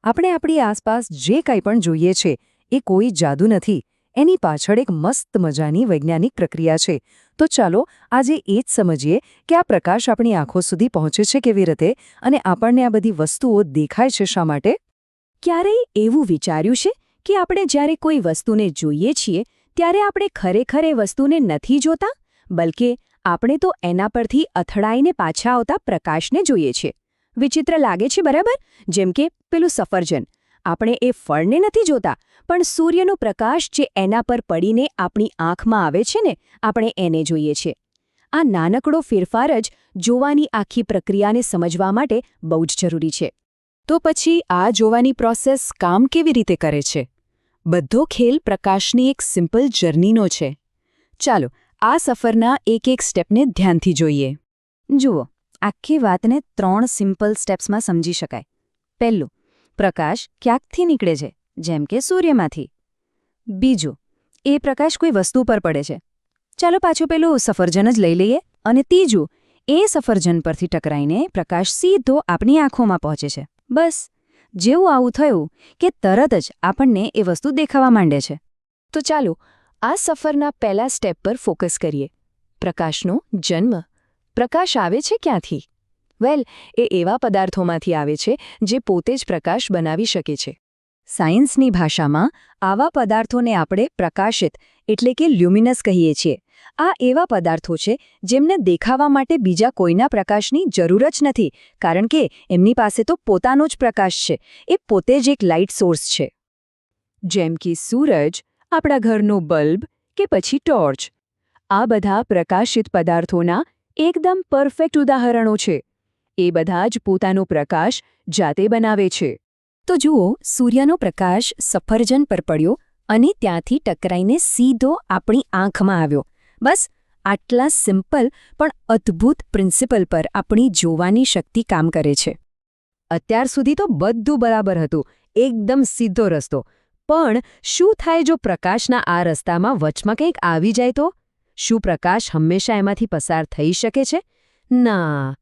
આપણે આપણી આસપાસ જે કંઈ પણ જોઈએ છે એ કોઈ જાદુ નથી, એની પાછળ એક મસ્ત મજાની વૈજ્ઞાનિક પ્રક્રિયા છે. તો ચાલો આજે એ જ સમજીએ કે આ પ્રકાશ આપણી આંખો સુધી પહોંચે છે કેવી રીતે અને આપણને આ બધી વસ્તુઓ દેખાય છે શા માટે. ક્યારેય એવું વિચાર્યું છે કે આપણે જ્યારે કોઈ વસ્તુને જોઈએ છીએ ત્યારે આપણે ખરેખર એ વસ્તુને નથી જોતા, બલકે આપણે તો એના પરથી અથડાઈને પાછા આવતા પ્રકાશને જોઈએ છીએ. વિચિત્ર લાગે છે, બરાબર? જેમ કે પેલું સફરજન. આપણે એ ફળને નથી જોતા, પણ સૂર્યનો પ્રકાશ જે એના પર પડીને આપણી આંખમાં આવે છે ને, આપણે એને જોઈએ છીએ. આ નાનકડો ફેરફાર જ જોવાની આખી પ્રક્રિયાને સમજવા માટે બહુ જ જરૂરી છે. તો પછી આ જોવાની પ્રોસેસ કામ કેવી રીતે કરે છે? બધો ખેલ પ્રકાશની એક સિમ્પલ જર્નીનો છે. ચાલો આ સફરના એક એક સ્ટેપને ધ્યાનથી જોઈએ. જુઓ, આખી વાતને 3 સિમ્પલ સ્ટેપ્સમાં સમજી શકાય. પહેલું, પ્રકાશ ક્યાંકથી નીકળે છે, જેમ કે સૂર્યમાંથી. બીજું, એ પ્રકાશ કોઈ વસ્તુ પર પડે છે. ચાલો પાછું પેલું સફરજન જ લઈ લઈએ. અને ત્રીજું, એ સફરજન પરથી ટકરાઈને પ્રકાશ સીધો આપણી આંખોમાં પહોંચે છે. બસ, જેવું આવું થયું કે તરત જ આપણને એ વસ્તુ દેખાવા માંડે છે. તો ચાલો આ સફરના પહેલા સ્ટેપ પર ફોકસ કરીએ. પ્રકાશનો જન્મ. પ્રકાશ આવે છે ક્યાંથી? વેલ, એ એવા પદાર્થોમાંથી આવે છે જે પોતે જ પ્રકાશ બનાવી શકે છે. સાયન્સની ભાષામાં આવા પદાર્થોને આપણે પ્રકાશિત એટલે કે લ્યુમિનસ કહીએ છીએ. આ એવા પદાર્થો છે જેમને દેખાવા માટે બીજા કોઈના પ્રકાશની જરૂર જ નથી, કારણ કે એમની પાસે તો પોતાનો જ પ્રકાશ છે. એ પોતે જ એક લાઇટ સોર્સ છે. જેમ કે સૂરજ, આપણા ઘરનો બલ્બ કે પછી ટોર્ચ. આ બધા પ્રકાશિત પદાર્થોના એકદમ પરફેક્ટ ઉદાહરણો છે. એ બધા જ પોતાનો પ્રકાશ જાતે બનાવે છે. તો જુઓ, સૂર્યનો પ્રકાશ સફરજન પર પડ્યો અને ત્યાંથી ટકરાઈને સીધો આપણી આંખમાં આવ્યો. બસ આટલા સિમ્પલ પણ અદ્ભુત પ્રિન્સિપલ પર આપણી જોવાની શક્તિ કામ કરે છે. અત્યાર સુધી તો બધું બરાબર હતું, એકદમ સીધો રસ્તો. પણ શું થાય જો પ્રકાશના આ રસ્તામાં વચમાં કંઈક આવી જાય તો? શું પ્રકાશ હંમેશા એમાંથી પસાર થઈ શકે છે? ના,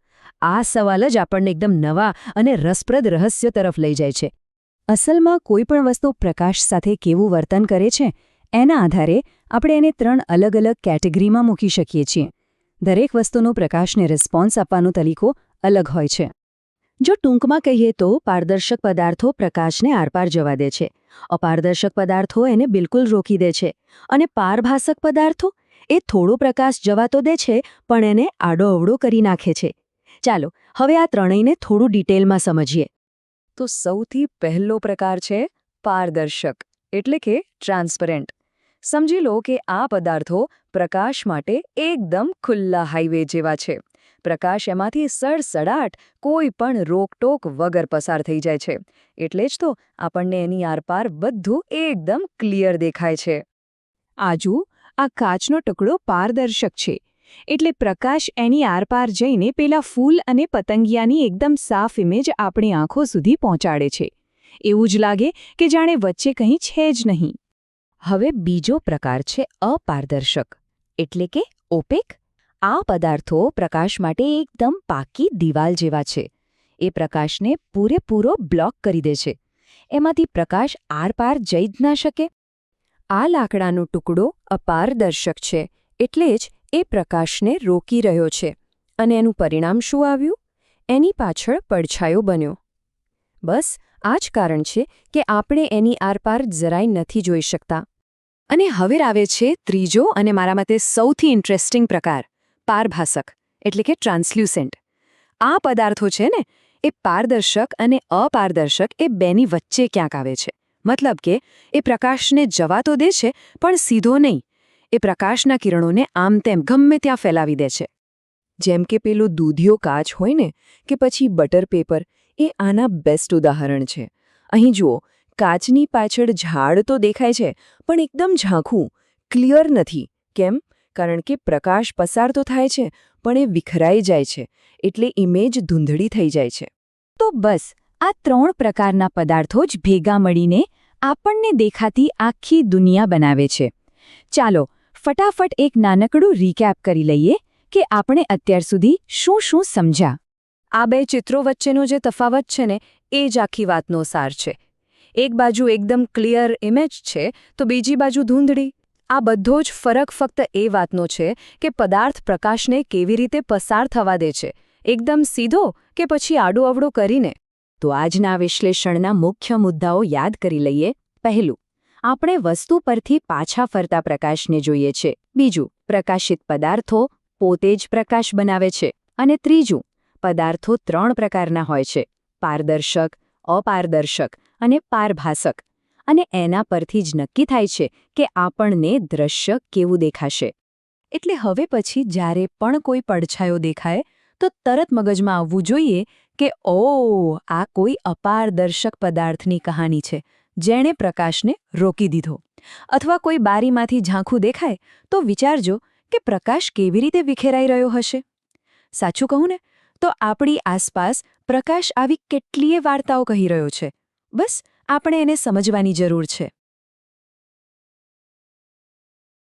આ સવાલ જ આપણને એકદમ નવા અને રસપ્રદ રહસ્ય તરફ લઈ જાય છે. અસલમાં કોઈ પણ વસ્તુ પ્રકાશ સાથે કેવું વર્તન કરે છે, એના આધારે આપણે એને 3 અલગ અલગ કેટેગરીમાં મૂકી શકીએ છીએ. દરેક વસ્તુનો પ્રકાશને રિસ્પોન્સ આપવાનો તરીકો અલગ હોય છે. જો ટૂંકમાં કહીએ તો પારદર્શક પદાર્થો પ્રકાશને આરપાર જવા દે છે, અપારદર્શક પદાર્થો એને બિલકુલ રોકી દે છે, અને પારભાસક પદાર્થો એ થોડો પ્રકાશ જવા તો દે છે પણ એને આડોઅવળો કરી નાખે છે. ચાલો હવે આ ત્રણેયને થોડું ડિટેલમાં સમજીએ. તો સૌથી પહેલો પ્રકાર છે પારદર્શક, એટલે કે ટ્રાન્સપરન્ટ. સમજી લો કે આ પદાર્થો પ્રકાશ માટે એકદમ ખુલ્લા હાઈવે જેવા છે. પ્રકાશ એમાંથી સડસડાટ કોઈ પણ રોકટોક વગર પસાર થઈ જાય છે. એટલે જ તો આપણને એની આરપાર બધું એકદમ ક્લિયર દેખાય છે. આજુ આ કાચનો ટુકડો પારદર્શક છે, એટલે પ્રકાશ એની આરપાર જઈને પેલા ફૂલ અને પતંગિયાની એકદમ સાફ ઇમેજ આપણી આંખો સુધી પહોંચાડે છે. એવું જ લાગે કે જાણે વચ્ચે કંઈ છે જ નહીં. હવે બીજો પ્રકાર છે અપારદર્શક, એટલે કે ઓપેક. આ પદાર્થો પ્રકાશ માટે એકદમ પાકી દિવાલ જેવા છે. એ પ્રકાશને પૂરેપૂરો બ્લોક કરી દે છે. એમાંથી પ્રકાશ આરપાર જઈ જ ના શકે. આ લાકડાનો ટુકડો અપારદર્શક છે, એટલે જ એ પ્રકાશને રોકી રહ્યો છે. અને એનું પરિણામ શું આવ્યું? એની પાછળ પડછાયો બન્યો. બસ આ જ કારણ છે કે આપણે એની આરપાર જરાય નથી જોઈ શકતા. અને હવે આવે છે ત્રીજો અને મારા મતે સૌથી ઇન્ટરેસ્ટિંગ પ્રકાર, પારભાસક, એટલે કે ટ્રાન્સલ્યુસન્ટ. આ પદાર્થો છે ને, એ પારદર્શક અને અપારદર્શક એ બેની વચ્ચે ક્યાંક આવે છે. મતલબ કે એ પ્રકાશને જવા તો દે છે પણ સીધો નહીં. એ પ્રકાશના કિરણોને આમ તેમ ગમે ત્યાં ફેલાવી દે છે. જેમ કે પેલું દૂધિયો કાચ હોય ને, કે પછી બટર પેપર, એ આના બેસ્ટ ઉદાહરણ છે. અહીં જુઓ, કાચની પાછળ ઝાડ તો દેખાય છે પણ એકદમ ઝાંખું, ક્લિયર નથી. કેમ? કારણ કે પ્રકાશ પસાર તો થાય છે પણ એ વિખરાઈ જાય છે, એટલે ઇમેજ ધૂંધળી થઈ જાય છે. તો બસ આ 3 પ્રકારના પદાર્થો જ ભેગા મળીને આપણને દેખાતી આખી દુનિયા બનાવે છે. ચાલો ફટાફટ એક નાનકડું રીકેપ કરી લઈએ કે આપણે અત્યાર સુધી શું શું સમજ્યા. આ બે ચિત્રો વચ્ચેનો જે તફાવત છે ને, એ જ આખી વાતનો સાર છે. એક બાજુ એકદમ ક્લિયર ઇમેજ છે તો બીજી બાજુ ધૂંધળી. આ બધો જ ફરક ફક્ત એ વાતનો છે કે પદાર્થ પ્રકાશને કેવી રીતે પસાર થવા દે છે, એકદમ સીધો કે પછી આડું-અવળું કરીને. તો આજના વિશ્લેષણના મુખ્ય મુદ્દાઓ યાદ કરી લઈએ. પહેલું, આપણે વસ્તુ પરથી પાછા ફરતા પ્રકાશને જોઈએ છે. બીજું, પ્રકાશિત પદાર્થો પોતે જ પ્રકાશ બનાવે છે. અને ત્રીજું, પદાર્થો 3 પ્રકારના હોય છે: પારદર્શક, અપારદર્શક અને પારભાસક. અને એના પરથી જ નક્કી થાય છે કે આપણને દૃશ્ય કેવું દેખાશે. એટલે હવે પછી જ્યારે પણ કોઈ પડછાયો દેખાય તો તરત મગજમાં આવવું જોઈએ કે ઓહ, આ કોઈ અપારદર્શક પદાર્થની કહાની છે જેણે પ્રકાશને રોકી દીધો. અથવા કોઈ બારીમાંથી ઝાંખું દેખાય તો વિચારજો કે પ્રકાશ કેવી રીતે વિખેરાઈ રહ્યો હશે. સાચું કહું ને, તો આપણી આસપાસ પ્રકાશ આવી કેટલીય વાર્તાઓ કહી રહ્યો છે. બસ આપણે એને સમજવાની જરૂર છે.